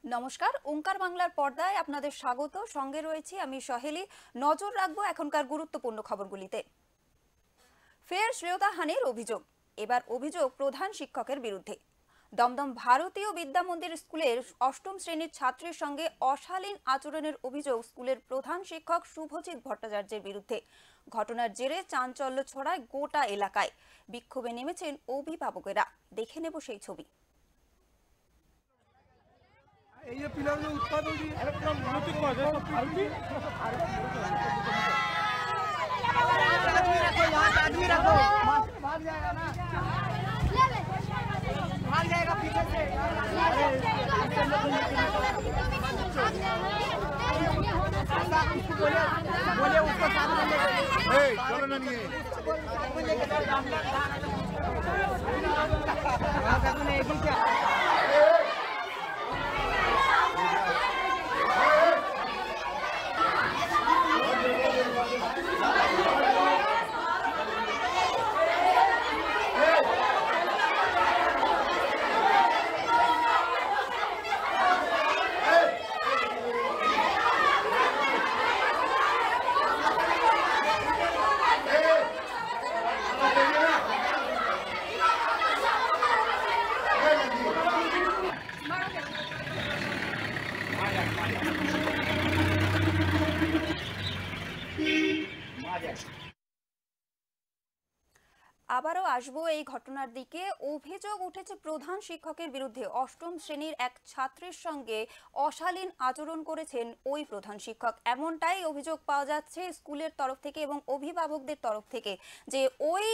নমস্কার, ওঙ্কার বাংলার পর্দায় আপনাদের স্বাগত। সঙ্গে রয়েছি আমি সহেলি। নজর রাখবো এখনকার গুরুত্বপূর্ণ খবরগুলিতে। ফের শ্রেয়তাহানির অভিযোগ। এবার অভিযোগ প্রধান শিক্ষকের বিরুদ্ধে। দমদম ভারতীয় বিদ্যা মন্দির স্কুলের অষ্টম শ্রেণীর ছাত্রীর সঙ্গে অশালীন আচরণের অভিযোগ স্কুলের প্রধান শিক্ষক শুভজিৎ ভট্টাচার্যের বিরুদ্ধে। ঘটনার জেরে চাঞ্চল্য ছড়ায় গোটা এলাকায়। বিক্ষোভে নেমেছেন অভিভাবকেরা। দেখে নেব সেই ছবি। ये पिलर में उत्पाद होगी एकदम नोटिक को है आदमी रखो भाग जाएगा ना भाग जाएगा पीछे से बोले उसको साथ में ले चलो ना नहीं क्या আবারও আসবো এই ঘটনার দিকে। অভিযোগ উঠেছে প্রধান শিক্ষকের বিরুদ্ধে। অষ্টম শ্রেণীর এক ছাত্রীর সঙ্গে অশালীন আচরণ করেছেন ওই প্রধান শিক্ষক, এমনটাই অভিযোগ পাওয়া যাচ্ছে স্কুলের তরফ থেকে এবং অভিভাবকদের তরফ থেকে, যে ওই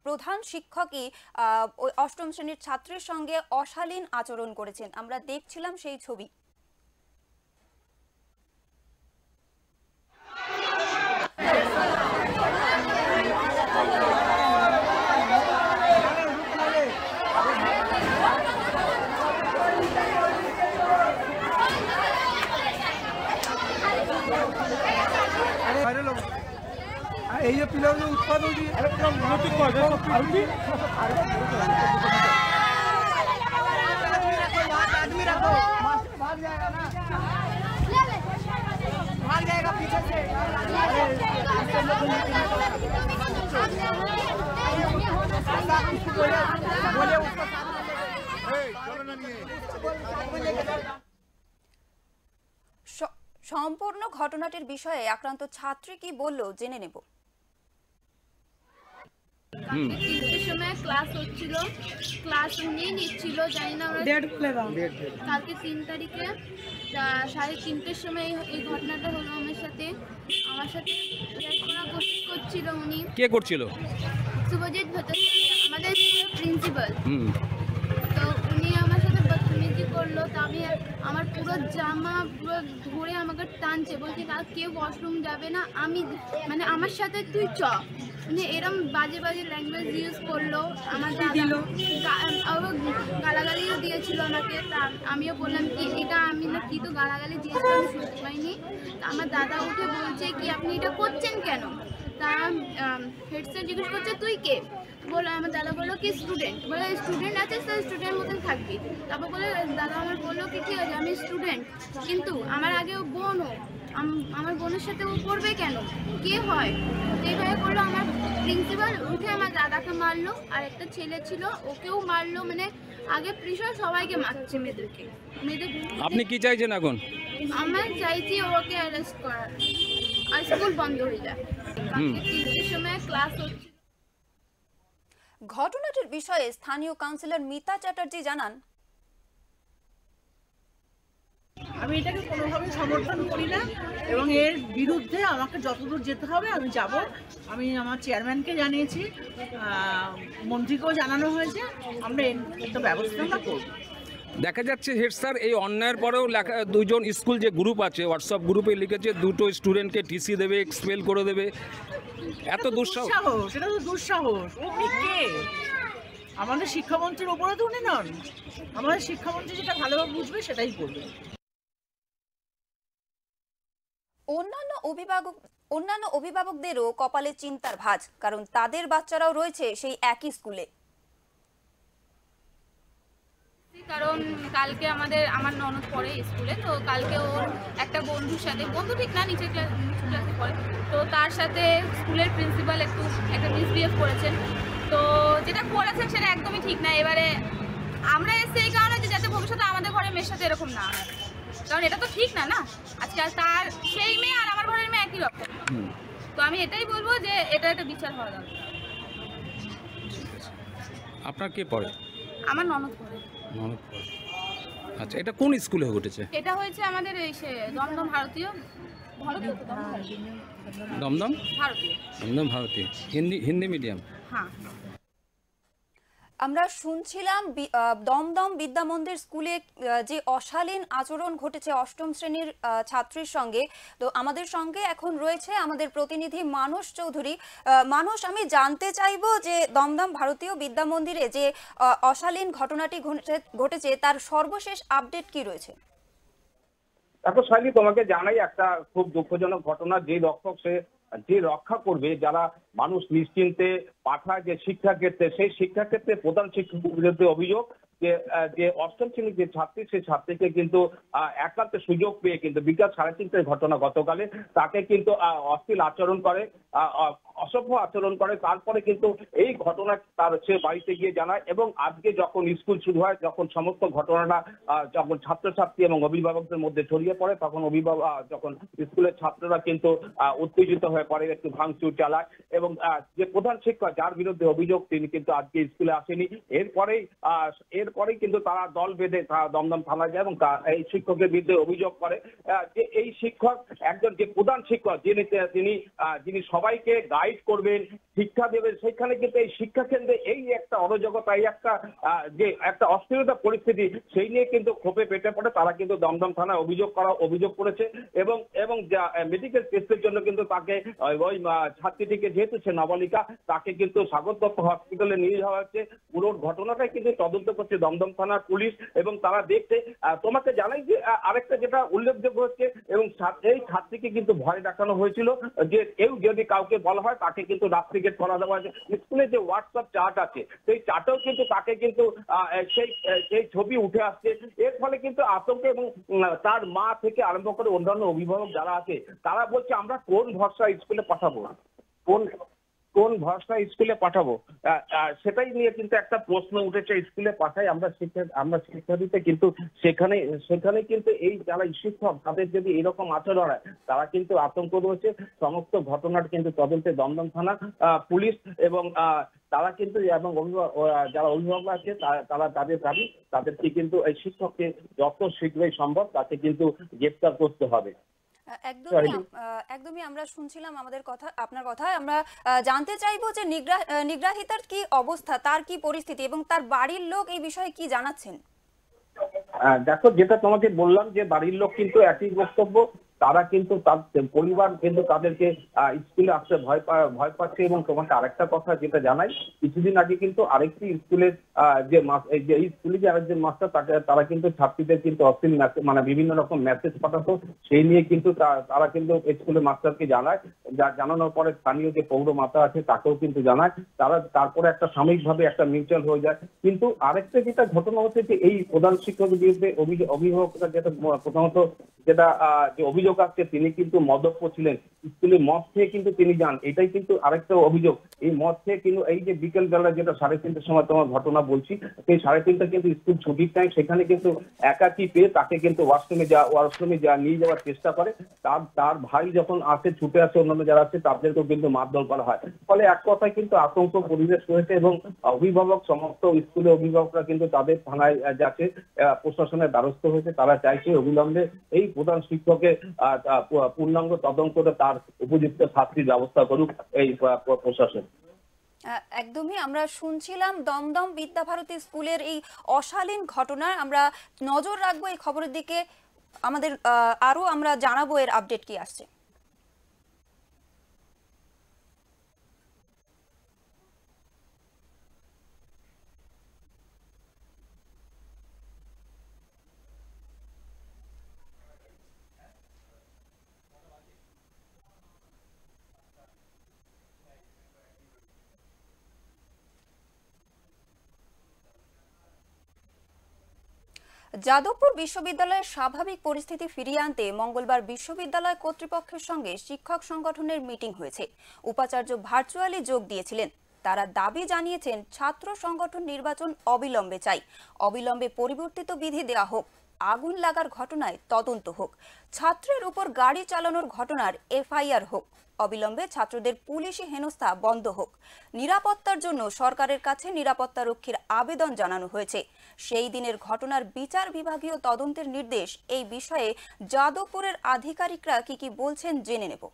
প্রধান শিক্ষকই ওই অষ্টম শ্রেণীর ছাত্রীর সঙ্গে অশালীন আচরণ করেছেন। আমরা দেখছিলাম সেই ছবি। ये पिलर में उत्पाद होगी एकदम नोटिक को है आदमी रखो भाग जाएगा ना भाग जाएगा पीछे से बोले उसको साथ में चलो ना नहीं সম্পূর্ণ ঘটনাটির বিষয়ে আক্রান্ত ছাত্রী কি বলল জেনে নেব। তিনটের সময় ক্লাস হচ্ছিল, ক্লাস উনি নিচ্ছিল, জানি না কালকে 3 তারিখে 3:30টার সময় এই ঘটনাটা হলো আমার সাথে কোশিশ করছিল। উনি কে করছিল? শুভজিৎ ভট্টাচার্য, আমাদের প্রিন্সিপাল। তো উনি আমার সাথে বদতমিজি করলো। তো আমি আমার পুরো জামা পুরো ধরে আমাকে টানছে, বলছে কেউ ওয়াশরুম যাবে না, আমি মানে আমার সাথে তুই চ, মানে এরম বাজে বাজে ল্যাঙ্গুয়েজ ইউজ করলো। আমার গালাগালিও দিয়েছিল আমাকে। তা আমিও বললাম কি এটা আমি না, কি তো গালাগালি দিয়েছিল আমি শুনতে পাইনি। তা আমার দাদা উঠে বলছে কি আপনি এটা করছেন কেন? তা হেড স্যার জিজ্ঞেস করছে তুই কে? বলে আমার দাদা বললো কি স্টুডেন্ট। বলে স্টুডেন্ট আছে, তাই স্টুডেন্ট মতন থাকবি। তারপর বলে দাদা আমার বললো কি ঠিক আছে আমি স্টুডেন্ট, কিন্তু আমার আগেও বোনও, আমার বোনের সাথে ও পড়বে কেন, কে হয়? এইভাবে করলো। আমার প্রিন্সিপাল উঠে আমার দাদাকে মারলো, আর একটা ছেলে ছিল ওকেও মারলো। মানে আগে প্রিন্সিপাল সবাইকে মারছে মেয়েদেরকে। আপনি কি চাইছেন এখন? আমার চাইছি ওকে অ্যারেস্ট করার আর স্কুল বন্ধ হয়ে যায়। 3টের সময় ক্লাস হচ্ছে। ঘটনাটির বিষয়ে স্থানীয় কাউন্সিলর মিতা চ্যাটার্জি জানান, আমি এটাকে কোনোভাবে সমর্থন করি না এবং এর বিরুদ্ধে আমাকে যতদূর যেতে হবে আমি যাব। আমি আমার চেয়ারম্যানকে জানিয়েছি, মন্ত্রীকেও জানানো হয়েছে, আমরা একটা ব্যবস্থা আমরা করব। দেখা যাচ্ছে হেড স্যার এই অন্যায়ের পরেও দুজন স্কুল যে গ্রুপ আছে হোয়াটসঅ্যাপ গ্রুপে লিখেছে 2টো স্টুডেন্টকে টিসি দেবে, এক্সপেল করে দেবে। এত দুঃসাহস, সেটা তো দুঃসাহস। ও কে? আমাদের শিক্ষামন্ত্রীর ওপরে তো উনি নন। আমাদের শিক্ষামন্ত্রী যেটা ভালোভাবে বুঝবে সেটাই করবে। অন্যান্য অভিভাবকদেরও কপালে চিন্তার ভাঁজ, কারণ তাদের বাচ্চারাও রয়েছে সেই একই স্কুলে। কারণ কালকে আমার ননদ পড়ে স্কুলে, তো কালকে ওর একটা বন্ধুর সাথে, বন্ধু ঠিক না, নিচু ক্লাসে পড়ে, তো তার সাথে স্কুলের প্রিন্সিপাল একটা মিসবিহেভ করেছেন। তো যেটা করেছেন সেটা একদমই ঠিক না। এবারে আমরা এসে এই কারণে যে যাতে ভবিষ্যতে আমাদের ঘরে মেয়ের সাথে এরকম না হয়, কারণ এটা তো ঠিক না। আজকাল তার সেই মেয়ে আর আমার ঘরের মেয়ে একই রকম। তো আমি এটাই বলবো যে এটা একটা বিচার হওয়া দরকার। আপনার কে পড়ে? আমার ননদ পড়ে। ননদ পড়ে। আচ্ছা, এটা কোন স্কুলে ঘটেছে? এটা হয়েছে আমাদের এই দমদম ভারতীয় দমদম ভারতীয় দমদম ভারতীয় হিন্দি মিডিয়াম। হ্যাঁ, আমরা শুনছিলাম দমদম বিদ্যা মন্দির স্কুলে যে অশালীন আচরণ ঘটেছে অষ্টম শ্রেণীর ছাত্রীর সঙ্গে। তো আমাদের সঙ্গে এখন রয়েছে আমাদের প্রতিনিধি মানস চৌধুরী। মানস, আমি জানতে চাইবো যে দমদম ভারতীয় বিদ্যা মন্দিরে যে অশালীন ঘটনাটি ঘটেছে তার সর্বশেষ আপডেট কি রয়েছে? দেখো শাইলি, তোমাকে জানাই একটা খুব দুঃখজনক ঘটনা। যে রক্ষা করবে, যারা মানুষ নিশ্চিন্তে পাঠায় যে শিক্ষাক্ষেত্রে, সেই শিক্ষাক্ষেত্রে প্রধান শিক্ষকের বিরুদ্ধে অভিযোগ যে অষ্টম শ্রেণীর যে ছাত্রী, সেই ছাত্রীকে কিন্তু একান্ত সুযোগ পেয়ে কিন্তু বিকাল 3:30টার ঘটনা গতকালে, তাকে কিন্তু অশ্লীল আচরণ করে, অসভ্য আচরণ করে। তারপরে কিন্তু এই ঘটনা সে বাড়িতে গিয়ে জানায়, এবং আজকে যখন স্কুল শুরু হয়, যখন সমস্ত ঘটনাটা যখন ছাত্রছাত্রী এবং অভিভাবকদের মধ্যে ছড়িয়ে পড়ে, তখন যখন স্কুলের ছাত্ররা কিন্তু উত্তেজিত হয়ে পড়ে, একটু ভাঙচুর চালায়, এবং যে প্রধান শিক্ষক যার বিরুদ্ধে অভিযোগ তিনি কিন্তু আজকে স্কুলে আসেনি। এরপরেই কিন্তু তারা দল বেঁধে দমদম থানায় যায় এবং এই শিক্ষকের বিরুদ্ধে অভিযোগ করে যে এই শিক্ষক একজন যে প্রধান শিক্ষক যিনি সবাইকে গাইড করবেন, শিক্ষা দেবেন, সেখানে কিন্তু এই শিক্ষা কেন্দ্রে এই একটা অরাজকতা, এই একটা অস্থিরতা পরিস্থিতি, সেই নিয়ে কিন্তু ক্ষোভে পেটে পড়ে। তারা কিন্তু দমদম থানায় অভিযোগ করেছে, এবং মেডিকেল টেস্টের জন্য কিন্তু তাকে ওই ছাত্রীটিকে, যেহেতু সে নাবালিকা, তাকে কিন্তু স্বাগত দত্ত হসপিটালে নিয়ে যাওয়া হচ্ছে। পুরো ঘটনাটাই কিন্তু তদন্ত করছে দমদম থানার পুলিশ, এবং তারা দেখছে। তোমাকে জানাই যে আরেকটা যেটা উল্লেখযোগ্য হচ্ছে, এবং এই ছাত্রীকে কিন্তু ভয় দেখানো হয়েছিল যে কেউ যদি কাউকে বলা হয় তাকে কিন্তু রাস্ট্রিগেট করা দেওয়া আছে। স্কুলে যে হোয়াটসঅ্যাপ চ্যাট আছে, সেই চ্যাটেও কিন্তু তাকে কিন্তু সেই ছবি উঠে আসছে। এর ফলে কিন্তু আতঙ্ক, এবং তার মা থেকে আরম্ভ করে অন্যান্য অভিভাবক যারা আছে, তারা বলছে আমরা কোন ভরসা স্কুলে পাঠাবো, কোন ভরসা স্কুলে পাঠাবো, সেটাই নিয়ে কিন্তু একটা প্রশ্ন উঠেছে। স্কুলে পাঠাই আমরা শিক্ষা দিতে, কিন্তু সেখানে কিন্তু এই যারা শিক্ষক, তাদের যদি এরকম আচরণ হয়, তারা কিন্তু আতঙ্ক রয়েছে। সমস্ত ঘটনার কিন্তু তদন্তে দমদম থানা পুলিশ, এবং তারা কিন্তু, এবং যারা অভিভাবক আছে তারা তাদের দাবি, তাদেরকে কিন্তু এই শিক্ষককে যত শীঘ্রই সম্ভব তাকে কিন্তু গ্রেফতার করতে হবে। একদমই আমরা শুনছিলাম আপনার কথা। আমরা জানতে চাইবো যে নিগ্রাহিতার কি অবস্থা, তার কি পরিস্থিতি, এবং তার বাড়ির লোক এই বিষয়ে কি জানাচ্ছেন? দেখো, যেটা তোমাকে বললাম যে বাড়ির লোক কিন্তু একই বক্তব্য। তারা কিন্তু তার পরিবার কিন্তু তাদেরকে স্কুলে আসতে ভয় পাচ্ছে। এবং তোমাকে আরেকটা কথা যেটা জানাই, কিছুদিন আগে কিন্তু আরেকটি স্কুলের এই স্কুলে যে আরেকজন মাস্টার, তারা কিন্তু ছাত্রীদের কিন্তু অশ্লীল মানে বিভিন্ন রকম মেসেজ পাঠাতো। সেই নিয়ে কিন্তু তারা কিন্তু স্কুলের মাস্টারকে জানায়, জানানোর পরে স্থানীয় যে পৌর মাতা আছে তাকেও কিন্তু জানায়। তারপরে একটা সাময়িকভাবে একটা মিউচুয়াল হয়ে যায়। কিন্তু আরেকটা যেটা ঘটনা হচ্ছে যে এই প্রধান শিক্ষকের বিরুদ্ধে অভিভাবকরা যেটা প্রথমত যেটা যে অভিযোগ আসছে, তিনি কিন্তু মদ্যপ ছিলেন, স্কুলে মদ খেয়ে কিন্তু তিনি যান, এটাই কিন্তু আরেকটা অভিযোগ। এই মদ খেয়ে কিন্তু এই যে বিকেল বেলা যেটা 3:30টার সময় তোমার ঘটনা বলছি, সেই 3:30টা কিন্তু স্কুল ছুটির টাইম, সেখানে কিন্তু একাকি পেয়ে তাকে কিন্তু ওয়াশরুমে নিয়ে যাওয়ার চেষ্টা করে। তার ভাই যখন ছুটে আসে, অন্যান্য যারা আছে তাদেরকেও কিন্তু মারধর করা হয়। ফলে এক কথায় কিন্তু আতঙ্ক পরিবেশ রয়েছে, এবং সমস্ত স্কুলের অভিভাবকরা কিন্তু তাদের থানায় যাচ্ছে, প্রশাসনের দ্বারস্থ হয়েছে। তারা চাইছে অবিলম্বে এই প্রধান শিক্ষকের পূর্ণাঙ্গ তদন্ত করে তার উপযুক্ত শাস্তির ব্যবস্থা করুক এই প্রশাসন। একদমই আমরা শুনছিলাম দমদম বিদ্যাভারতী স্কুলের এই অশালীন ঘটনার। আমরা নজর রাখবো এই খবরের দিকে, আরো আমরা জানাবো এর আপডেট কি আসছে। যাদবপুর বিশ্ববিদ্যালয়ের স্বাভাবিক পরিস্থিতি ফিরিয়ে আনতে মঙ্গলবার বিশ্ববিদ্যালয় কর্তৃপক্ষের সঙ্গে শিক্ষক সংগঠনের মিটিং হয়েছে। উপাচার্য ভার্চুয়ালি যোগ দিয়েছিলেন। তারা দাবি জানিয়েছেন ছাত্র সংগঠন নির্বাচন অবিলম্বে চাই, অবিলম্বে পরিবর্তিত বিধি দেওয়া হোক, আগুন লাগার ঘটনায় তদন্ত হোক, ছাত্রের উপর গাড়ি চালানোর ঘটনার এফআইআর হোক, অবিলম্বে ছাত্রদের পুলিশি হেনস্থা বন্ধ হোক, নিরাপত্তার জন্য সরকারের কাছে নিরাপত্তারক্ষীর আবেদন জানানো হয়েছে। সেই দিনের ঘটনার বিচার বিভাগীয় তদন্তের নির্দেশ। এই বিষয়ে যাদবপুরের আধিকারিকরা কি বলছেন জেনে নেব।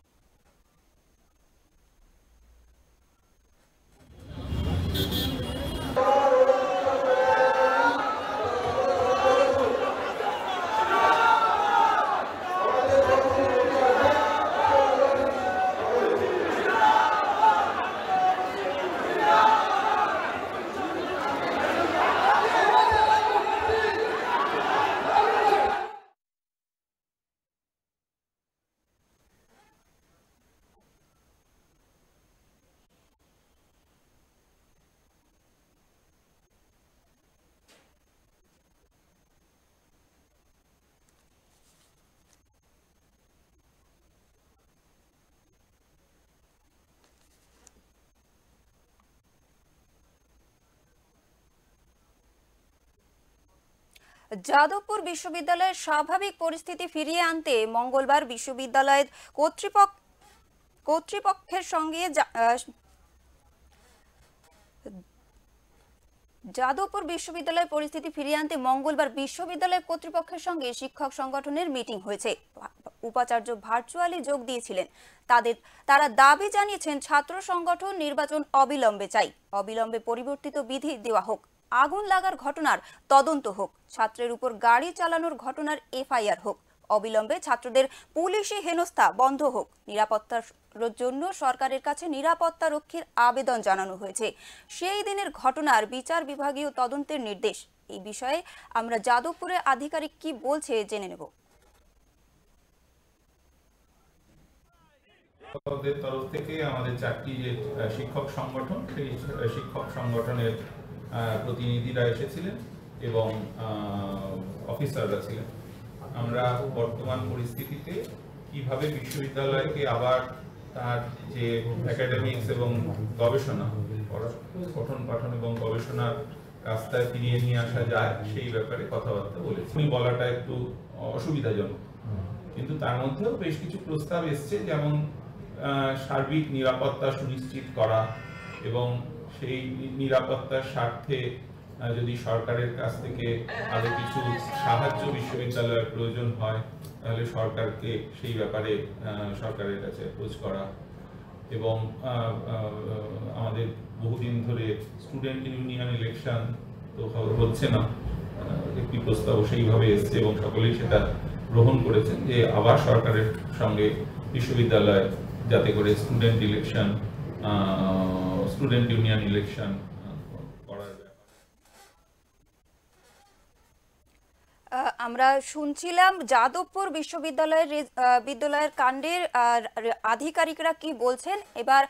যাদবপুর বিশ্ববিদ্যালয়ের স্বাভাবিক পরিস্থিতি ফিরিয়ে আনতে মঙ্গলবার বিশ্ববিদ্যালয়ের কর্তৃপক্ষের সঙ্গে যাদবপুর বিশ্ববিদ্যালয়ের পরিস্থিতি ফিরিয়ে আনতে মঙ্গলবার বিশ্ববিদ্যালয় কর্তৃপক্ষের সঙ্গে শিক্ষক সংগঠনের মিটিং হয়েছে। উপাচার্য ভার্চুয়ালি যোগ দিয়েছিলেন। তারা দাবি জানিয়েছেন ছাত্র সংগঠন নির্বাচন অবিলম্বে চাই, অবিলম্বে পরিবর্তিত বিধি দেওয়া হোক, আগুন লাগার ঘটনার তদন্ত হোক, ছাত্রের উপর গাড়ি চালানোর ঘটনার এফআইআর হোক, অবিলম্বে ছাত্রদের পুলিশি হেনস্থা বন্ধ হোক, নিরাপত্তার জন্য সরকারের কাছে নিরাপত্তারক্ষীর আবেদন জানানো হয়েছে। সেই দিনের ঘটনার বিচার বিভাগীয় তদন্তের নির্দেশ। এই বিষয়ে আমরা যাদবপুরের আধিকারিক কি বলছে জেনে নেব। ওদের তরফ থেকে আমাদের 4টি যে শিক্ষক সংগঠন, সেই শিক্ষক সংগঠনের প্রতিনিধিরা এসেছিলেন এবং অফিসাররা ছিলেন। আমরা বর্তমান পরিস্থিতিতে কিভাবে বিশ্ববিদ্যালয়কে আবার তার যে একাডেমিক্স এবং গবেষণা, পঠন পাঠন এবং গবেষণার রাস্তায় ফিরিয়ে নিয়ে আসা যায় সেই ব্যাপারে কথাবার্তা বলেছি। বলাটা একটু অসুবিধাজনক, কিন্তু তার মধ্যেও বেশ কিছু প্রস্তাব এসছে, যেমন সার্বিক নিরাপত্তা সুনিশ্চিত করা এবং সেই নিরাপত্তার স্বার্থে যদি সরকারের কাছ থেকে আরো কিছু সাহায্য বিশ্ববিদ্যালয়ের প্রয়োজন হয় তাহলে সরকারকে সেই ব্যাপারে সরকারের কাছে অ্যাপ্রোচ করা, এবং আমাদের বহুদিন ধরে স্টুডেন্ট ইউনিয়ন ইলেকশন তো হচ্ছে না, একটি প্রস্তাব সেইভাবে এসছে এবং সকলেই সেটা গ্রহণ করেছেন যে আবার সরকারের সঙ্গে বিশ্ববিদ্যালয় যাতে করে স্টুডেন্ট ইউনিয়ন ইলেকশন করার ব্যাপারে। আমরা শুনছিলাম যাদবপুর বিদ্যালয়ের কাণ্ডের আধিকারিকরা কি বলছেন। এবার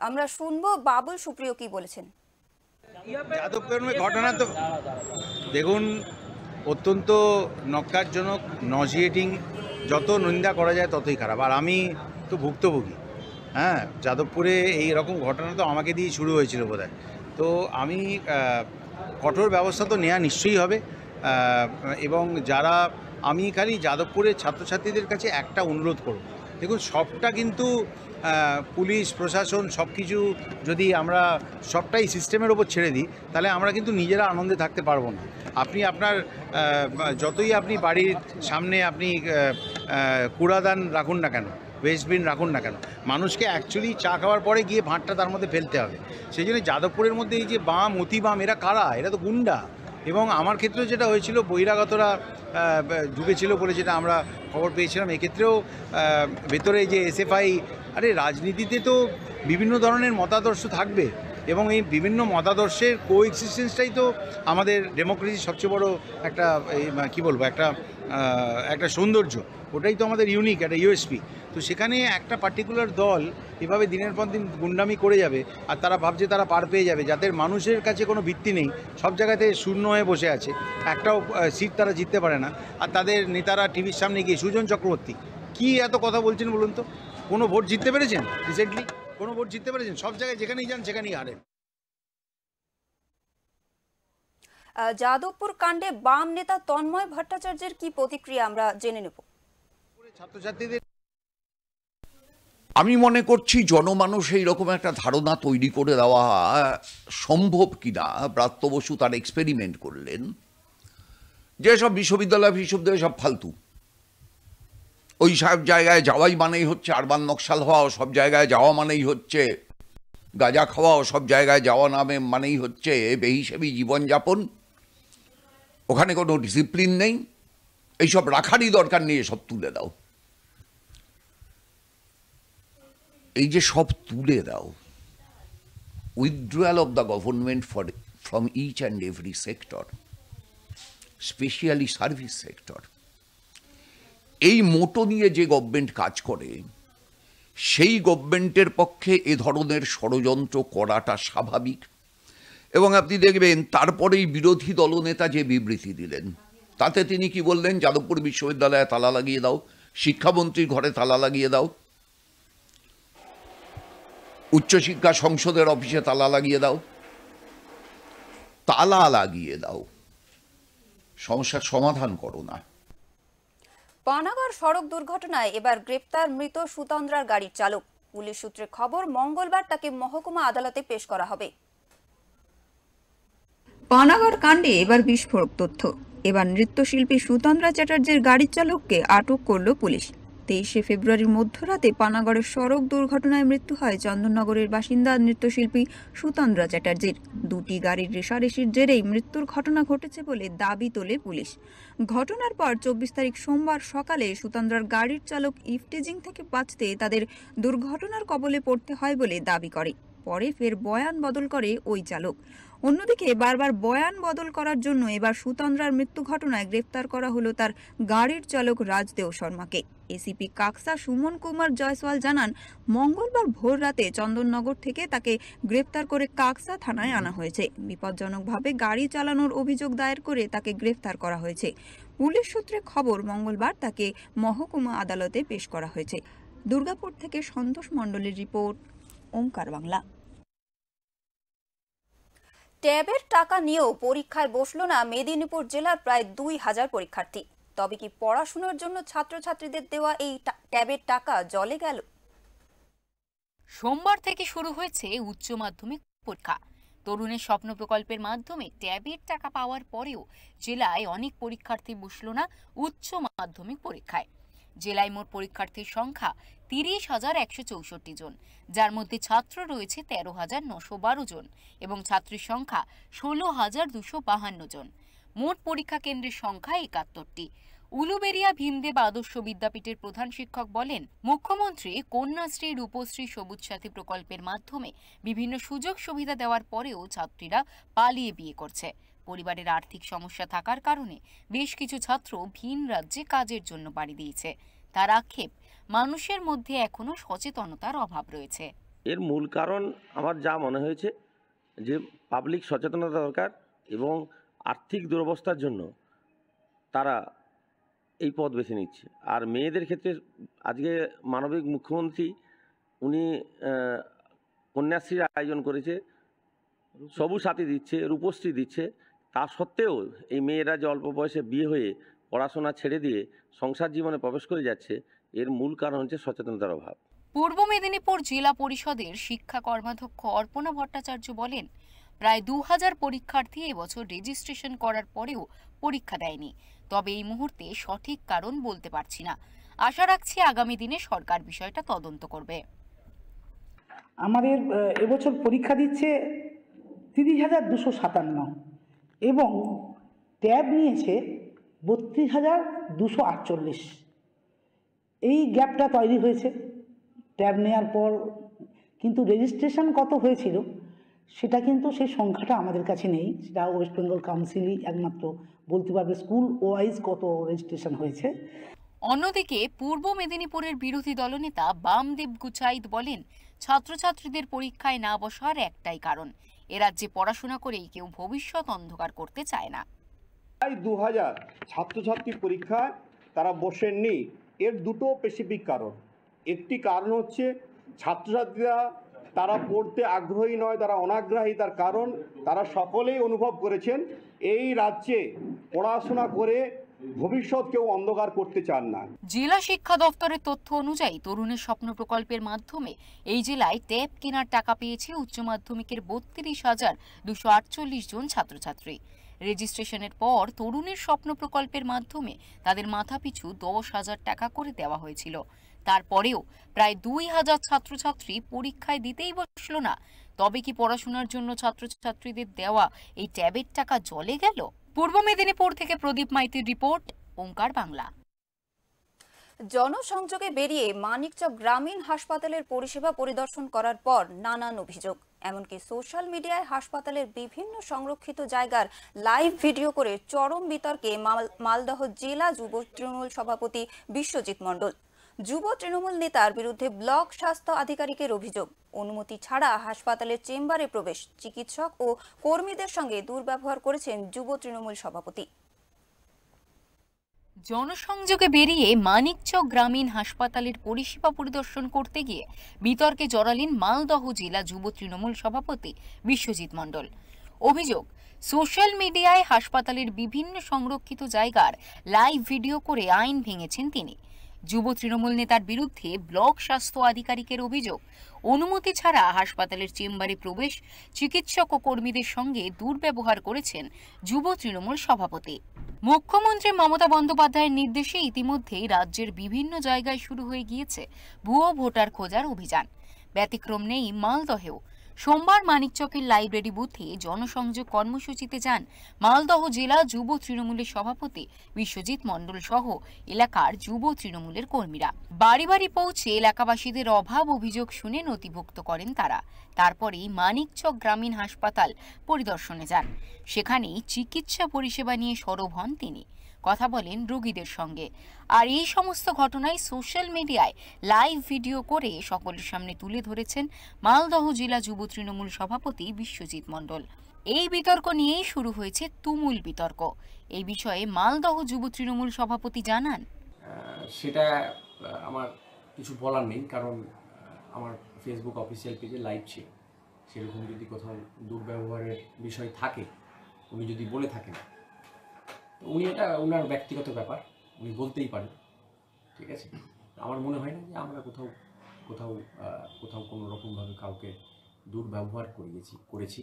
আমরা শুনবো বাবুল সুপ্রিয় কি বলেছেন। যাদবপুরের ঘটনা তো দেখুন অত্যন্ত নক্কারজনক, নজিয়েটিং, যত নিন্দা করা যায় ততই খারাপ। আর আমি তো ভুক্তভোগী। হ্যাঁ, যাদবপুরে এই রকম ঘটনা তো আমাকে দিয়ে শুরু হয়েছিল বোধহয়। তো আমি কঠোর ব্যবস্থা তো নেওয়া নিশ্চয়ই হবে। এবং আমি খালি যাদবপুরের ছাত্রছাত্রীদের কাছে একটা অনুরোধ করব, দেখুন সবটা কিন্তু পুলিশ প্রশাসন সব কিছু যদি আমরা সবটাই সিস্টেমের ওপর ছেড়ে দিই তাহলে আমরা কিন্তু নিজেরা আনন্দে থাকতে পারবো না। আপনি আপনার যতই আপনি বাড়ির সামনে আপনি কুড়াদান রাখুন না কেন, ওয়েস্টবিন রাখুন না কেন, মানুষকে অ্যাকচুয়ালি চা খাওয়ার পরে গিয়ে ভাঁটটা তার মধ্যে ফেলতে হবে। সেই জন্য যাদবপুরের মধ্যে এই যে বাম অতি বাম এরা কারা, এরা তো গুন্ডা। এবং আমার ক্ষেত্রেও যেটা হয়েছিল বহিরাগতরা ঢুকেছিল বলে যেটা আমরা খবর পেয়েছিলাম, এক্ষেত্রেও ভেতরে যে এসএফআই, আরে রাজনীতিতে তো বিভিন্ন ধরনের মতাদর্শ থাকবে এবং এই বিভিন্ন মতাদর্শের কোএক্সিস্টেন্সটাই তো আমাদের ডেমোক্রেসির সবচেয়ে বড় একটা কী বলবো একটা সৌন্দর্য, ওটাই তো আমাদের ইউনিক একটা ইউএসপি। তো সেখানে একটা পার্টিকুলার দল এভাবে দিনের পর দিন গুন্ডামি করে যাবে, আর তারা ভাবছে তারা পার পেয়ে যাবে, যাদের মানুষের কাছে কোনো ভিত্তি নেই, সব জায়গাতে শূন্য হয়ে বসে আছে, একটাও সিট তারা জিততে পারে না। আর তাদের নেতারা টিভির সামনে গিয়ে, সুজন চক্রবর্তী কী এত কথা বলছেন বলুন তো? কোনো ভোট জিততে পেরেছেন রিসেন্টলি? কোনো ভোট জিততে পেরেছেন? সব জায়গায় যেখানেই যান সেখানেই হারেন। যাদবপুর কাণ্ডে বাম নেতা তন্ময় ভট্টাচার্যের কি প্রতিক্রিয়া আমরা জেনে নেব। ছাত্রছাত্রীদের আমি মনে করছি জনমানুষ এইরকম একটা ধারণা তৈরি করে দেওয়া সম্ভব কিনা। ব্রাত্য বসু তার এক্সপেরিমেন্ট করলেন যে সব বিশ্ববিদ্যালয় সব ফালতু, ওই সব জায়গায় যাওয়াই মানেই হচ্ছে আরবান নকশাল হওয়া, সব জায়গায় যাওয়া মানেই হচ্ছে গাঁজা খাওয়া, সব জায়গায় যাওয়া নামে মানেই হচ্ছে বেহিসেবি জীবনযাপন, ওখানে কোনো ডিসিপ্লিন নেই, এইসব রাখারই দরকার নেই, সব তুলে দাও। এই যে সব তুলে দাও, withdrawal of the government from each and every sector, specially service sector, এই মোটো নিয়ে যে গভর্নমেন্ট কাজ করে সেই গভর্নমেন্টের পক্ষে এ ধরনের ষড়যন্ত্র করাটা স্বাভাবিক। এবং আপনি দেখবেন তারপরেই বিরোধী দলনেতা যে বিবৃতি দিলেন তাতে তিনি কি বললেন? যাদবপুর বিশ্ববিদ্যালয়ে তালা লাগিয়ে দাও, শিক্ষামন্ত্রীর ঘরে তালা লাগিয়ে দাও, উচ্চশিক্ষা সংসদের অফিসে তালা লাগিয়ে দাও, তালা লাগিয়ে দাও, সমস্যার সমাধান করো না। পানাগড় সড়ক দুর্ঘটনায় এবার গ্রেপ্তার মৃত সুতন্দ্রার গাড়ির চালক। পুলিশ সূত্রে খবর মঙ্গলবার তাকে মহকুমা আদালতে পেশ করা হবে। পানাগড় কাণ্ডে এবার বিস্ফোরক তথ্য। এবার নৃত্যশিল্পী সুতন্দ্রা চ্যাটার্জির গাড়ির চালককে আটক করল পুলিশ। 23 ফেব্রুয়ারির মধ্যরাতে পানাগড়ের সড়ক দুর্ঘটনায় মৃত্যু হয় চন্দননগরের বাসিন্দা নৃত্যশিল্পী সুতন্দ্রা চ্যাটার্জির। দুটি গাড়ির রেষারেষির জেরেই মৃত্যুর ঘটনা ঘটেছে বলে দাবি তোলে পুলিশ। ঘটনার পর 24 তারিখ সোমবার সকালে সুতন্দ্রার গাড়ির চালক ইফটিজিং থেকে বাঁচতে তাদের দুর্ঘটনার কবলে পড়তে হয় বলে দাবি করে। পরে ফের বয়ান বদল করে ওই চালক। অন্যদিকে বারবার বয়ান বদল করার জন্য এবার সুতন্দ্রার মৃত্যু ঘটনায় গ্রেফতার করা হলো তার গাড়ির চালক রাজদেও শর্মাকে। এসিপি কাকসা সুমন কুমার জয়সওয়াল জানান, মঙ্গলবার ভোর রাতে চন্দননগর থেকে তাকে গ্রেফতার করে কাকসা থানায় আনা হয়েছে। বিপজ্জনকভাবে গাড়ি চালানোর অভিযোগ দায়ের করে তাকে গ্রেফতার করা হয়েছে। পুলিশ সূত্রে খবর মঙ্গলবার তাকে মহকুমা আদালতে পেশ করা হয়েছে। দুর্গাপুর থেকে সন্তোষ মণ্ডলের রিপোর্ট, ওমকার বাংলা। ট্যাবের টাকা নিয়েও পরীক্ষায় বসলো না মেদিনীপুর জেলার প্রায় 2000 পরীক্ষার্থী। তবে কি পড়াশোনার জন্য ছাত্রছাত্রীদের দেওয়া এই ট্যাবের টাকা জলে গেল? সোমবার থেকে শুরু হয়েছে উচ্চ মাধ্যমিক পরীক্ষা। তরুণের স্বপ্ন প্রকল্পের মাধ্যমে ট্যাবের টাকা পাওয়ার পরেও জেলায় অনেক পরীক্ষার্থী বসলো না উচ্চ মাধ্যমিক পরীক্ষায়। জেলায় মোট পরীক্ষার্থীর সংখ্যা 30,164 জন, যার মধ্যে ছাত্র রয়েছে 13,912 জন এবং ছাত্রীর সংখ্যা 16,252 জন। মোট পরীক্ষা কেন্দ্রের সংখ্যা 71টি। উলুবেড়িয়া ভীমদেব আদর্শ বিদ্যাপীঠের প্রধান শিক্ষক বলেন, মুখ্যমন্ত্রী কন্যাশ্রী, রূপশ্রী, সবুজ সাথী প্রকল্পের মাধ্যমে বিভিন্ন সুযোগ সুবিধা দেওয়ার পরেও ছাত্রীরা পালিয়ে বিয়ে করছে। পরিবারের আর্থিক সমস্যা থাকার কারণে বেশ কিছু ছাত্র ভিন রাজ্যে কাজের জন্য পাড়ি দিয়েছে। তার আক্ষেপ, মানুষের মধ্যে এখনো সচেতনতার অভাব রয়েছে। এর মূল কারণ আমার যা মনে হয়েছে যে পাবলিক সচেতনতা দরকার এবং আর্থিক দুরবস্থার জন্য তারা এই পথ বেছে নিচ্ছে। আর মেয়েদের ক্ষেত্রে আজকে মানবিক মুখ্যমন্ত্রী উনি কন্যাশ্রীর আয়োজন করেছে, সবুজ সাথী দিচ্ছে, রূপশ্রী দিচ্ছে। তা সত্ত্বেও এই মেয়েরা যে অল্প বয়সে বিয়ে হয়ে পড়াশোনা ছেড়ে দিয়ে সংসার জীবনে প্রবেশ করে যাচ্ছে, এর মূল কারণ হচ্ছে সচেতনতার অভাব। পূর্ব মেদিনীপুর জেলা পরিষদের শিক্ষা কর্মাধ্যক্ষ অর্পণা ভট্টাচার্য বলেন, প্রায় 2000 পরীক্ষার্থী এবছর রেজিস্ট্রেশন করার পরেও পরীক্ষা দেয়নি। তবে এই মুহূর্তে সঠিক কারণ বলতে পারছি না। আশা রাখছি আগামী দিনে সরকার বিষয়টা তদন্ত করবে। আমাদের এবছর পরীক্ষা দিচ্ছে 30,257 এবং ট্যাব নিয়েছে 32,248। এই গ্যাপটা তৈরি হয়েছে ট্যাব নেওয়ার পর, কিন্তু রেজিস্ট্রেশন কত হয়েছিল সেটা কিন্তু সেই সংখ্যাটা আমাদের কাছে নেই। সেটা ওয়েস্ট বেঙ্গল কাউন্সিলই একমাত্র বলতে পারবে স্কুল ওয়াইজ কত রেজিস্ট্রেশন হয়েছে। অন্যদিকে পূর্ব মেদিনীপুরের বিরোধী দলনেতা বামদেব গুচাইত বলেন, ছাত্রছাত্রীদের পরীক্ষায় না বসার একটাই কারণ, এ রাজ্যে পড়াশোনা করেই কেউ ভবিষ্যৎ অন্ধকার করতে চায় না। প্রায় 2000 ছাত্রছাত্রী পরীক্ষায় তারা বসেননি। এর দুটো স্পেসিফিক কারণ। একটি কারণ হচ্ছে ছাত্রছাত্রীরা তারা পড়তে আগ্রহী নয়, তারা অনাগ্রহী। তার কারণ তারা সকলেই অনুভব করেছেন এই রাজ্যে পড়াশোনা করে ভবিষ্যৎ কেউ অন্ধকার করতে চান না। জেলা শিক্ষা দপ্তরের তথ্য অনুযায়ী তরুণের স্বপ্ন প্রকল্পের মাধ্যমে এই জেলায় ট্যাব কেনার টাকা পেয়েছে উচ্চ মাধ্যমিকের 32,248 জন ছাত্রছাত্রী। রেজিস্ট্রেশনের পর তরুণের স্বপ্ন প্রকল্পের মাধ্যমে তাদের মাথাপিছু 10,000 টাকা করে দেওয়া হয়েছিল। তারপরেও প্রায় 2,000 ছাত্রছাত্রী পরীক্ষায় দিতেই বসল না। তবে কি পড়াশোনার জন্য ছাত্রছাত্রীদের দেওয়া এই ট্যাবের টাকা জলে গেল? পূর্ব মেদিনীপুর থেকে প্রদীপ মাইতির রিপোর্ট, ওঙ্কার বাংলা। জনসংযোগে বেরিয়ে মানিকচক গ্রামীণ হাসপাতালের পরিষেবা পরিদর্শন করার পর নানান অভিযোগ, এমনকি সোশ্যাল মিডিয়ায় হাসপাতালের বিভিন্ন সংরক্ষিত জায়গার লাইভ ভিডিও করে চরম বিতর্কে মালদহ জেলা যুব তৃণমূল সভাপতি বিশ্বজিৎ মণ্ডল। যুব তৃণমূল নেতার বিরুদ্ধে ব্লক স্বাস্থ্য আধিকারিকের অভিযোগ, অনুমতি ছাড়া হাসপাতালের চেম্বারে প্রবেশ, চিকিৎসক ও কর্মীদের সঙ্গে দুর্ব্যবহার করেছেন যুব তৃণমূল সভাপতি। জনসংযোগে বেরিয়ে মানিকচক গ্রামীণ হাসপাতালের পরিষেবা পরিদর্শন করতে গিয়ে বিতর্কে জড়ালেন মালদহ জেলা যুব তৃণমূল সভাপতি বিশ্বজিৎ মণ্ডল। অভিযোগ, সোশ্যাল মিডিয়ায় হাসপাতালের বিভিন্ন সংরক্ষিত জায়গার লাইভ ভিডিও করে আইন ভেঙেছেন তিনি। যুব তৃণমূল নেতার বিরুদ্ধে ব্লক স্বাস্থ্য আধিকারিকের অভিযোগ, অনুমতি ছাড়া হাসপাতালের চেম্বারে প্রবেশ, চিকিৎসক ও কর্মীদের সঙ্গে দুর্ব্যবহার করেছেন যুব তৃণমূল সভাপতি। মুখ্যমন্ত্রী মমতা বন্দ্যোপাধ্যায়ের নির্দেশে ইতিমধ্যেই রাজ্যের বিভিন্ন জায়গায় শুরু হয়ে গিয়েছে ভুয়ো ভোটার খোঁজার অভিযান। ব্যতিক্রম নেই মালদহেও। সোমবার মানিকচকের লাইব্রেরি বুথে জনসংযোগ কর্মসূচিতে যান মালদহ জেলা যুব তৃণমূলের সভাপতি বিশ্বজিৎ মণ্ডল সহ এলাকার যুব তৃণমূলের কর্মীরা। বাড়ি বাড়ি পৌঁছে এলাকাবাসীদের অভাব অভিযোগ শুনে নথিভুক্ত করেন তারা। তারপরেই মানিকচক গ্রামীণ হাসপাতাল পরিদর্শনে যান। সেখানেই চিকিৎসা পরিষেবা নিয়ে সরব হন তিনি, কথা বলেন রোগীদের সঙ্গে। আর এই সমস্ত ঘটনায় সোশ্যাল মিডিয়ায় লাইভ ভিডিও করে সকলের সামনে তুলে ধরেছেন মালদহ জেলা যুব তৃণমূল সভাপতি বিশ্বজিৎ মণ্ডল। এই বিতর্ক নিয়েই শুরু হয়েছে তুমুল বিতর্ক। এই বিষয়ে মালদহ যুব তৃণমূল সভাপতি জানান, সেটা আমার কিছু বলার নেই, কারণ আমার ফেসবুক অফিসিয়াল পেজে লাইভ ছিল। সেরকম যদি কোথাও দুর্ব্যবহারের বিষয় থাকে, উনি যদি বলে থাকেন, উনি এটা ওনার ব্যক্তিগত ব্যাপার, উনি বলতেই পারেন, ঠিক আছে। আমার মনে হয় না যে আমরা কোথাও কোনো রকমভাবে কাউকে দুর্ব্যবহার করেছি।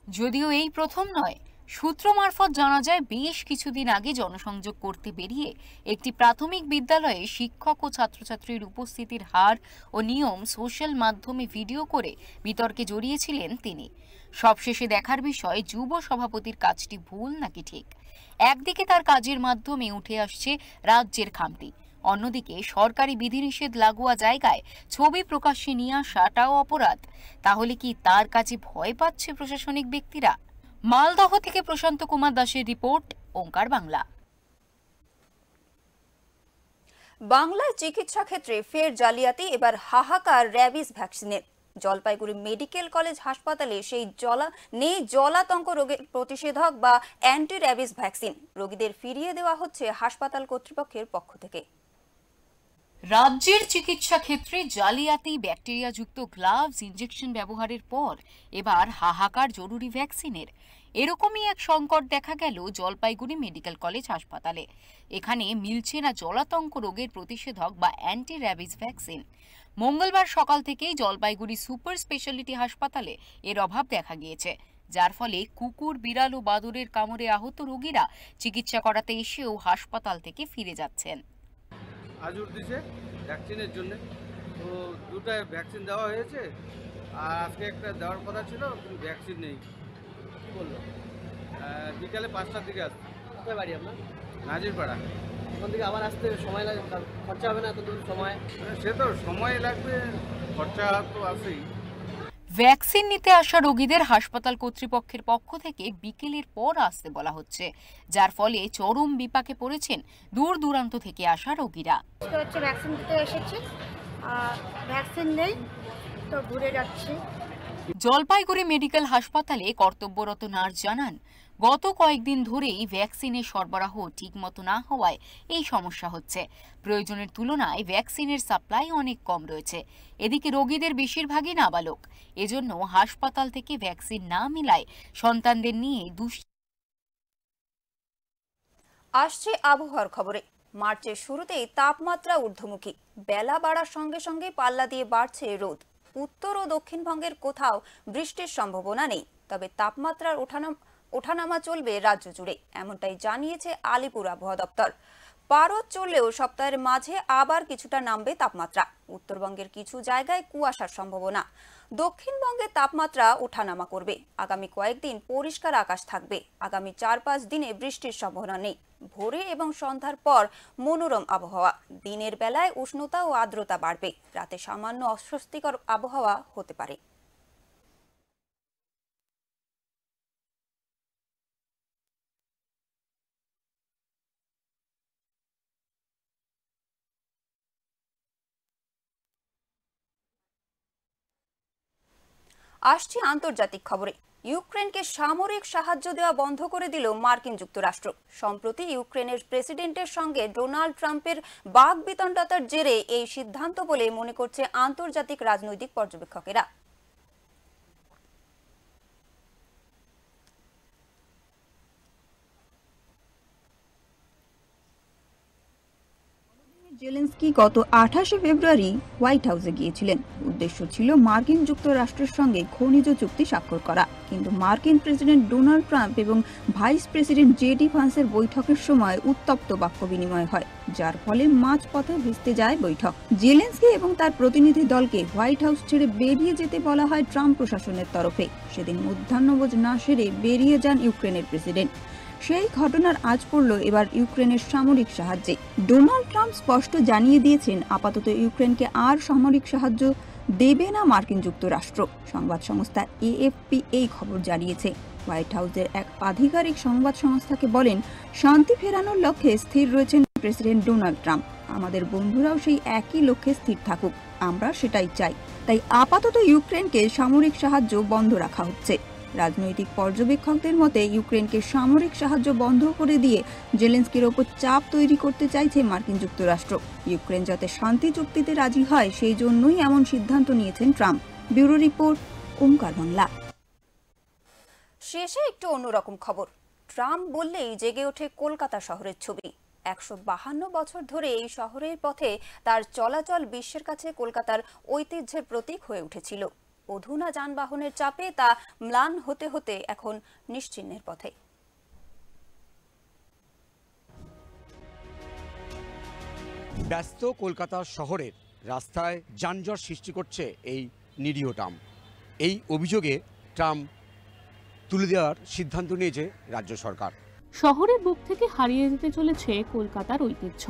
যদিও এই প্রথম নয়, সূত্র মারফত জানা যায় বেশ কিছুদিন আগে জনসংযোগ করতে বেরিয়ে একটি প্রাথমিক বিদ্যালয়ে শিক্ষক ও ছাত্রছাত্রীর উপস্থিতির হার ও নিয়ম সোশ্যাল মাধ্যমে ভিডিও করে বিতর্কে জড়িয়েছিলেন তিনি। সবশেষে দেখার বিষয় যুব সভাপতির কাজটি ভুল নাকি ঠিক। একদিকে তার কাজের মাধ্যমে উঠে আসছে রাজ্যের খামতি, অন্যদিকে সরকারি বিধিনিষেধ লাগোয়া জায়গায় ছবি প্রকাশ্যে নিয়ে আসাটাও অপরাধ। তাহলে কি তার কাজে ভয় পাচ্ছে প্রশাসনিক ব্যক্তিরা? মালদহ থেকে প্রশান্ত কুমার দাসের রিপোর্ট, ওঙ্কার বাংলা। বাংলায় চিকিৎসা ক্ষেত্রে ফের জালিয়াতি, এবার হাহাকার র্যাবিস ভ্যাকসিনের। জলপাইগুড়ি মেডিকেল কলেজ হাসপাতালে সেই জলাতঙ্ক রোগের প্রতিষেধক বা অ্যান্টি র্যাবিস ভ্যাকসিন রোগীদের ফিরিয়ে দেওয়া হচ্ছে হাসপাতাল কর্তৃপক্ষের পক্ষ থেকে। রাজ্যের চিকিৎসা ক্ষেত্রে জালিয়াতি, ব্যাকটেরিয়াযুক্ত গ্লাভস, ইনজেকশন ব্যবহারের পর এবার হাহাকার জরুরি ভ্যাকসিনের। এরকমই এক সংকট দেখা গেল জলপাইগুড়ি মেডিকেল কলেজ হাসপাতালে। এখানে মিলছে না জলাতঙ্ক রোগের প্রতিষেধক বা অ্যান্টি র্যাবিস ভ্যাকসিন। মঙ্গলবার সকাল থেকেই জলপাইগুড়ি সুপার স্পেশালিটি হাসপাতালে এর অভাব দেখা গিয়েছে, যার ফলে কুকুর, বিড়াল ও বাদুড়ের কামড়ে আহত রোগীরা চিকিৎসা করাতে এসেও হাসপাতাল থেকে ফিরে যাচ্ছেন। আজুর দিছে ভ্যাকসিনের জন্য, তো দুটো ভ্যাকসিন দেওয়া হয়েছে, আর আজকে একটা দেওয়ার কথা ছিল, কিন্তু ভ্যাকসিন নেই। কী বললো? বিকালে 5টার দিকে আসবে। কোথায় বাড়ি আপনার? নাজিরপাড়া। ওখান থেকে আবার আসতে সময় লাগে, খরচা হবে না এত দূর সময়? সে তো সময় লাগবে, খরচা তো আছেই। ভ্যাকসিন নিতে আসা রোগীদের হাসপাতাল কর্তৃপক্ষের পক্ষ থেকে বিকেলের পর আসতে বলা হচ্ছে, যার ফলে চরম বিপাকে পড়েছেন দূর দূরান্ত থেকে আসা রোগীরা। ভ্যাকসিন দিতে এসেছি, ভ্যাকসিন নেই তো ঘুরে যাচ্ছি। জলপাইগুড়ি মেডিকেল হাসপাতালে কর্তব্যরত নার্স জানান, গত কয়েকদিন ধরেই ভ্যাকসিনের সরবরাহ ঠিকমতো না হওয়ায় এই সমস্যা হচ্ছে। প্রয়োজনের তুলনায় ভ্যাকসিনের সাপ্লাই অনেক কম রয়েছে। এদিকে রোগীদের বেশিরভাগই নাবালক, এজন্য হাসপাতাল থেকে ভ্যাকসিন না মিলায় সন্তানদের নিয়ে আসছে আবহাওয়ার খবরে। মার্চের শুরুতেই তাপমাত্রা ঊর্ধ্বমুখী, বেলা বাড়ার সঙ্গে সঙ্গে পাল্লা দিয়ে বাড়ছে রোদ। উত্তর ও দক্ষিণবঙ্গের কোথাও বৃষ্টির সম্ভাবনা নেই, তবে তাপমাত্রার ওঠানামা চলবে রাজ্য জুড়ে, এমনটাই জানিয়েছে আলিপুর আবহাওয়া দপ্তর। পারদ চললেও সপ্তাহের মাঝে আবার কিছুটা নামবে তাপমাত্রা। উত্তরবঙ্গের কিছু জায়গায় কুয়াশার সম্ভাবনা। দক্ষিণবঙ্গে তাপমাত্রা ওঠানামা করবে। আগামী কয়েকদিন পরিষ্কার আকাশ থাকবে। আগামী 4-5 দিনে বৃষ্টির সম্ভাবনা নেই। ভোরে এবং সন্ধ্যার পর মনোরম আবহাওয়া। দিনের বেলায় উষ্ণতা ও আর্দ্রতা বাড়বে। রাতে সামান্য অস্বস্তিকর আবহাওয়া হতে পারে। আসছে আন্তর্জাতিক খবরে। ইউক্রেনকে সামরিক সাহায্য দেওয়া বন্ধ করে দিল মার্কিন যুক্তরাষ্ট্র। সম্প্রতি ইউক্রেনের প্রেসিডেন্টের সঙ্গে ডোনাল্ড ট্রাম্পের বাকবিতণ্ডার জেরে এই সিদ্ধান্ত বলে মনে করছে আন্তর্জাতিক রাজনৈতিক পর্যবেক্ষকেরা। জেলেন্সকি গত 28 ফেব্রুয়ারি হোয়াইট হাউসে গিয়েছিলেন। উদ্দেশ্য ছিল মার্কিন যুক্তরাষ্ট্রের সঙ্গে খনিজ চুক্তি স্বাক্ষর করা, কিন্তু মার্কিন প্রেসিডেন্ট ডোনাল্ড ট্রাম্প এবং ভাইস প্রেসিডেন্ট জেডি ভান্সের বৈঠকের সময় উত্তপ্ত বাক্য বিনিময় হয়, যার ফলে মাঝপথে ভেস্তে যায় বৈঠক। জেলেন্সকি এবং তার প্রতিনিধি দলকে হোয়াইট হাউস ছেড়ে বেরিয়ে যেতে বলা হয় ট্রাম্প প্রশাসনের তরফে। সেদিন মধ্যাহ্নভোজ না সেরে বেরিয়ে যান ইউক্রেনের প্রেসিডেন্ট। সেই ঘটনার আজ পড়ল এবার ইউক্রেনের সামরিক সাহায্যে। ডোনাল্ড ট্রাম্প স্পষ্ট জানিয়ে দিয়েছেন, আপাতত ইউক্রেনকে আর সামরিক সাহায্য দেবে না মার্কিন যুক্তরাষ্ট্র। সংবাদ সংস্থা এএফপি এই খবর জানিয়েছে। হোয়াইট হাউসের এক আধিকারিক সংবাদ সংস্থাকে বলেন, শান্তি ফেরানোর লক্ষ্যে স্থির রয়েছেন প্রেসিডেন্ট ডোনাল্ড ট্রাম্প। আমাদের বন্ধুরাও সেই একই লক্ষ্যে স্থির থাকুক, আমরা সেটাই চাই। তাই আপাতত ইউক্রেনকে সামরিক সাহায্য বন্ধ রাখা হচ্ছে। রাজনৈতিক পর্যবেক্ষকদের মতে ইউক্রেনকে সামরিক সাহায্য বন্ধ করে দিয়ে জেলেন্সকির ওপর চাপ তৈরি করতে চাইছে মার্কিন যুক্তরাষ্ট্র। ইউক্রেন যাতে শান্তি চুক্তিতে রাজি হয় সেই জন্যই এমন সিদ্ধান্ত নিয়েছেন ট্রাম্প। ব্যুরো রিপোর্ট, ওঙ্কার বাংলা। শেষে একটু অন্যরকম খবর। ট্রাম্প বললেই জেগে ওঠে কলকাতা শহরের ছবি। 152 বছর ধরে এই শহরের পথে তার চলাচল বিশ্বের কাছে কলকাতার ঐতিহ্যের প্রতীক হয়ে উঠেছিল। অধুনা যানবাহনের চাপে তা ম্লান হতে হতে এখন নিশ্চিহ্নের পথে। ব্যস্ত কলকাতা শহরের রাস্তায় যানজট সৃষ্টি করছে এই নিরীহ ট্রাম্প। এই অভিযোগে ট্রাম্প তুলে দেওয়ার সিদ্ধান্ত নিয়েছে রাজ্য সরকার। শহরের বুক থেকে হারিয়ে যেতে চলেছে কলকাতার ঐতিহ্য।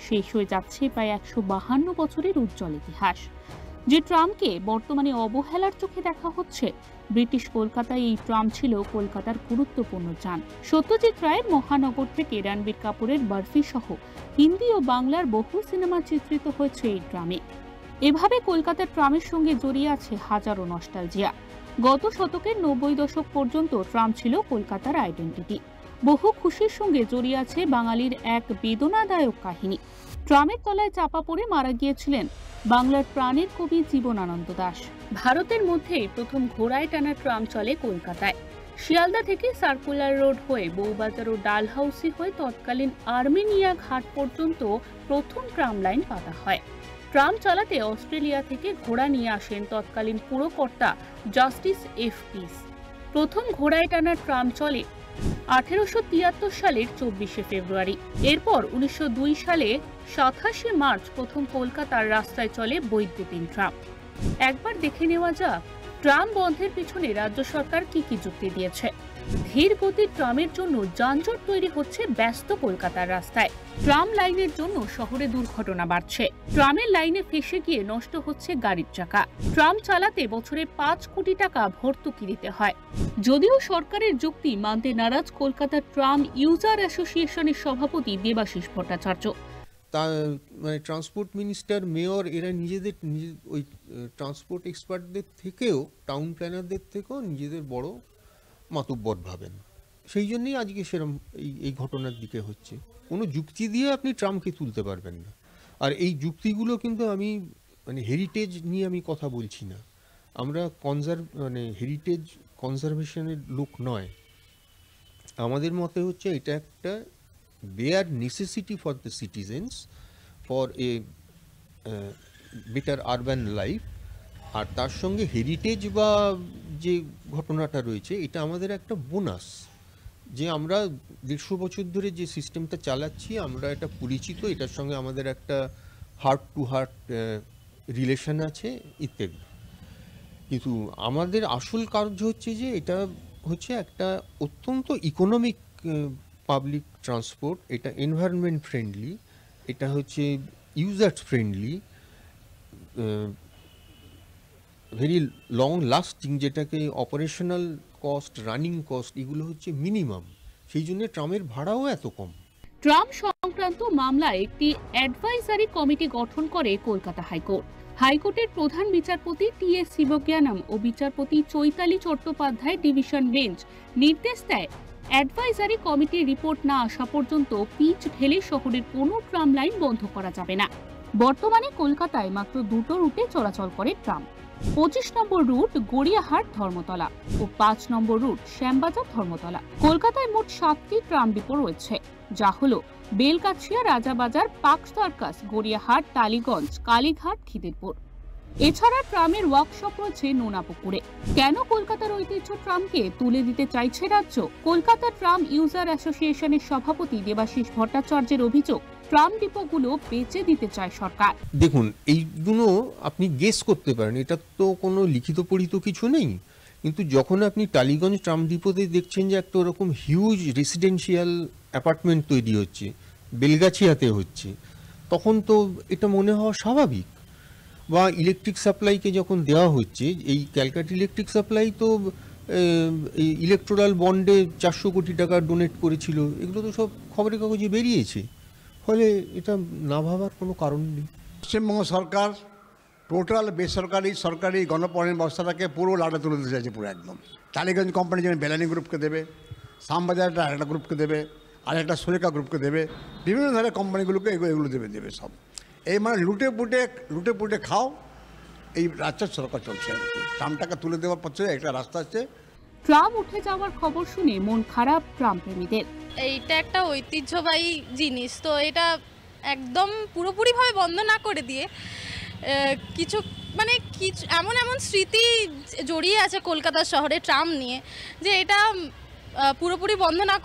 শেষ হয়ে যাচ্ছে প্রায় 152 বছরের উজ্জ্বল ইতিহাস। যে ট্রামকে বর্তমানে অবহেলার চোখে দেখা হচ্ছে, ব্রিটিশ কলকাতায় এই ট্রাম ছিল কলকাতার গুরুত্বপূর্ণ যান। সত্যজিৎ রায়ের মহানগর থেকে রণবীর কাপুরের বরফি সহ হিন্দি ও বাংলার বহু সিনেমা চিত্রিত হয়েছে এই ট্রামে। এভাবে কলকাতার ট্রামের সঙ্গে জড়িয়ে আছে হাজারো নস্টালজিয়া। গত শতকের 90 দশক পর্যন্ত ট্রাম ছিল কলকাতার আইডেন্টিটি। বহু খুশির সঙ্গে জড়িয়ে আছে বাঙালির এক বেদনাদায়ক কাহিনী। ট্রামের তলায় চাপা পড়ে মারা গিয়েছিলেন বাংলার প্রাণের কবি জীবনানন্দ দাশ। ভারতের মধ্যে প্রথম ঘোড়ায় টানা ট্রাম চলে কলকাতায়। শিয়ালদা থেকে সার্কুলার রোড হয়ে বউবাজার ও ডালহাউসি হয়ে তৎকালীন আর্মেনিয়া ঘাট পর্যন্ত প্রথম ট্রাম লাইন পাতা হয়। ট্রাম চালাতে অস্ট্রেলিয়া থেকে ঘোড়া নিয়ে আসেন তৎকালীন পুরকর্তা জাস্টিস এফ পিস। প্রথম ঘোড়ায় টানা ট্রাম চলে 1873 সালের 24শে ফেব্রুয়ারি। এরপর 1902 সালে 27শে মার্চ প্রথম কলকাতার রাস্তায় চলে বৈদ্যুতিন ট্রাম। একবার দেখে নেওয়া যাক ট্রাম বন্ধের পিছনে রাজ্য সরকার কি কি যুক্তি দিয়েছে। ধীর গতির ট্রামের জন্য যানজট তৈরি হচ্ছে ব্যস্ত কলকাতার রাস্তায়। ট্রাম লাইনের জন্য শহরে দুর্ঘটনা বাড়ছে। ট্রামের লাইনে ফেসে গিয়ে নষ্ট হচ্ছে গাড়ির চাকা। ট্রাম চালাতে বছরে ৫ কোটি টাকা ভর্তুকি দিতে হয়। যদিও সরকারের যুক্তি মানতে নারাজ কলকাতার ট্রাম ইউজার অ্যাসোসিয়েশনের সভাপতি দেবাশিস ভট্টাচার্য। তা মানে ট্রান্সপোর্ট মিনিস্টার, মেয়র এরা নিজেদের ওই ট্রান্সপোর্ট এক্সপার্টদের থেকেও, টাউন প্ল্যানারদের থেকেও নিজেদের বড় মাতব্বর ভাবেন। সেই জন্যই আজকে সেরকম এই ঘটনার দিকে হচ্ছে। কোনো যুক্তি দিয়ে আপনি ট্রামকে তুলতে পারবেন না। আর এই যুক্তিগুলো কিন্তু আমি মানে হেরিটেজ নিয়ে আমি কথা বলছি না। আমরা হেরিটেজ কনজারভেশনের লোক নয়। আমাদের মতে হচ্ছে এটা একটা bare necessity for the citizens for a better urban life, আর তার সঙ্গে হেরিটেজ বা যে ঘটনাটা রয়েছে এটা আমাদের একটা বোনাস, যে আমরা 150 বছর ধরে যে সিস্টেমটা চালাচ্ছি আমরা এটা পরিচিত, এটার সঙ্গে আমাদের একটা হার্ট টু হার্ট রিলেশন আছে ইত্যাদি। কিন্তু আমাদের আসল কার্য হচ্ছে যে এটা হচ্ছে একটা অত্যন্ত ইকোনমিক পাবলিক ট্রান্সপোর্ট, এটা এনভায়রনমেন্ট ফ্রেন্ডলি, এটা হচ্ছে user friendly, very long lasting, যেটাকে অপারেশনাল কস্ট, রানিং কস্ট এগুলো হচ্ছে মিনিমাম। সেই জন্য ট্রামের ভাড়াও এত কম। ট্রাম সংক্রান্ত মামলায় একটি অ্যাডভাইজারি কমিটি গঠন করে কলকাতা হাইকোর্ট। হাইকোর্টের প্রধান বিচারপতি টি.এস. শিবজ্ঞানম ও বিচারপতি চৈতালি চট্টোপাধ্যায় ডিভিশন বেঞ্চ নির্দেশ দেয়, অ্যাডভাইজারি কমিটির রিপোর্ট না আসা পর্যন্ত পিচ ঢেলে শহরের কোনো ট্রাম লাইন বন্ধ করা যাবে না। বর্তমানে কলকাতায় মাত্র 2টো রুটে চলাচল করে ট্রাম। 25 নম্বর রুট গড়িয়াহাট ধর্মতলা ও 5 নম্বর রুট শ্যামবাজার ধর্মতলা। কলকাতায় মোট 7টি ট্রাম ডিপো রয়েছে, যা হলো বেলগাছিয়া, রাজাবাজার, পার্ক সার্কাস, গড়িয়াহাট, টালিগঞ্জ, কালীঘাট, খিদিরপুর। এছাড়া ট্রামের ওয়ার্কশপ রয়েছে নোনাপুকুরে। কেন কলকাতার ঐতিহ্য ট্রামকে তুলে দিতে চাইছে রাজ্য? কলকাতা ট্রাম ইউজার অ্যাসোসিয়েশনের সভাপতি দেবাশিস ভট্টাচার্যের অভিযোগ, ট্রাম ডিপোগুলো বেচে দিতে চায় সরকার। দেখুন, এইগুলো আপনি গেস করতে পারেন, এটা তো কোনো লিখিত পড়িত কিছু নেই, কিন্তু যখন আপনি টালিগঞ্জ ট্রাম ডিপোতে দেখছেন যে একটা ওরকম হিউজ রেসিডেন্সিয়াল অ্যাপার্টমেন্ট তৈরি হচ্ছে, বেলগাছিয়াতে হচ্ছে, তখন তো এটা মনে হওয়া স্বাভাবিক। বা ইলেকট্রিক সাপ্লাইকে যখন দেওয়া হচ্ছে, এই ক্যালকাটা ইলেকট্রিক সাপ্লাই তো ইলেকট্রাল বন্ডে 400 কোটি টাকা ডোনেট করেছিল, এগুলো তো সব খবরের কাগজে বেরিয়েছে, ফলে এটা না ভাবার কোনো কারণ নেই। পশ্চিমবঙ্গ সরকার টোটাল বেসরকারি সরকারি গণপরিবহন ব্যবস্থাটাকে পুরো লাটে তুলে দিতে চাইছে, পুরো একদম। টালিগঞ্জ কোম্পানি যেমন বেলানি গ্রুপকে দেবে, শ্যামবাজারটা আরেকটা গ্রুপকে দেবে, আরেকটা সুরেখা গ্রুপকে দেবে, বিভিন্ন ধরনের কোম্পানিগুলোকে এগুলো দেবে সব। এই মানে লুটে পুটে খাও, এই রাজ্যের সরকার চলছে আর কি। ট্রামটাকে তুলে দেওয়ার পথে একটা রাস্তা আছে। ট্রাম উঠে যাওয়ার খবর শুনে মন খারাপ ট্রাম প্রেমীদের। এইটা একটা ঐতিহ্যবাহী জিনিস, তো এটা একদম পুরোপুরিভাবে বন্ধ না করে দিয়ে কিছু এমন স্মৃতি জড়িয়ে আছে কলকাতা শহরে ট্রাম নিয়ে, যে এটা পুরোপুরি বন্ধ না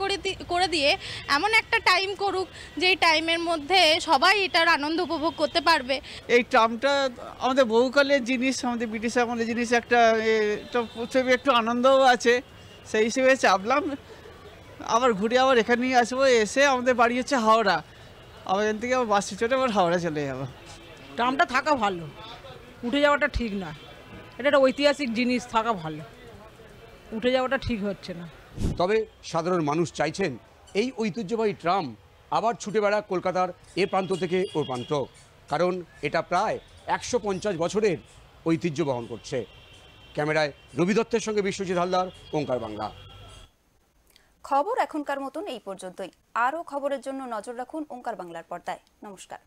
করে দিয়ে এমন একটা টাইম করুক যে টাইমের মধ্যে সবাই এটার আনন্দ উপভোগ করতে পারবে। এই ট্রামটা আমাদের বহুকালের জিনিস, আমাদের ব্রিটিশ আমলের জিনিস, একটা একটু আনন্দও আছে, সেই হিসেবে চাপলাম। আবার ঘুরে আবার এখানেই আসবো, এসে আমাদের বাড়ি হচ্ছে হাওড়া, আবার এখান থেকে আবার বাসে চড়ে আবার হাওড়া চলে যাবো। ট্রামটা থাকা ভালো, উঠে যাওয়াটা ঠিক না। এটা একটা ঐতিহাসিক জিনিস, থাকা ভালো, উঠে যাওয়াটা ঠিক হচ্ছে না। তবে সাধারণ মানুষ চাইছেন এই ঐতিহ্যবাহী ট্রাম আবার ছুটে বেড়াক কলকাতার এ প্রান্ত থেকে ও প্রান্ত, কারণ এটা প্রায় 150 বছরের ঐতিহ্য বহন করছে। ক্যামেরায় রবি দত্তের সঙ্গে বিশ্বজিৎ হালদার, ওঙ্কার বাংলা। খবর এখনকার মতন এই পর্যন্তই। আরও খবরের জন্য নজর রাখুন ওঙ্কার বাংলার পর্দায়। নমস্কার।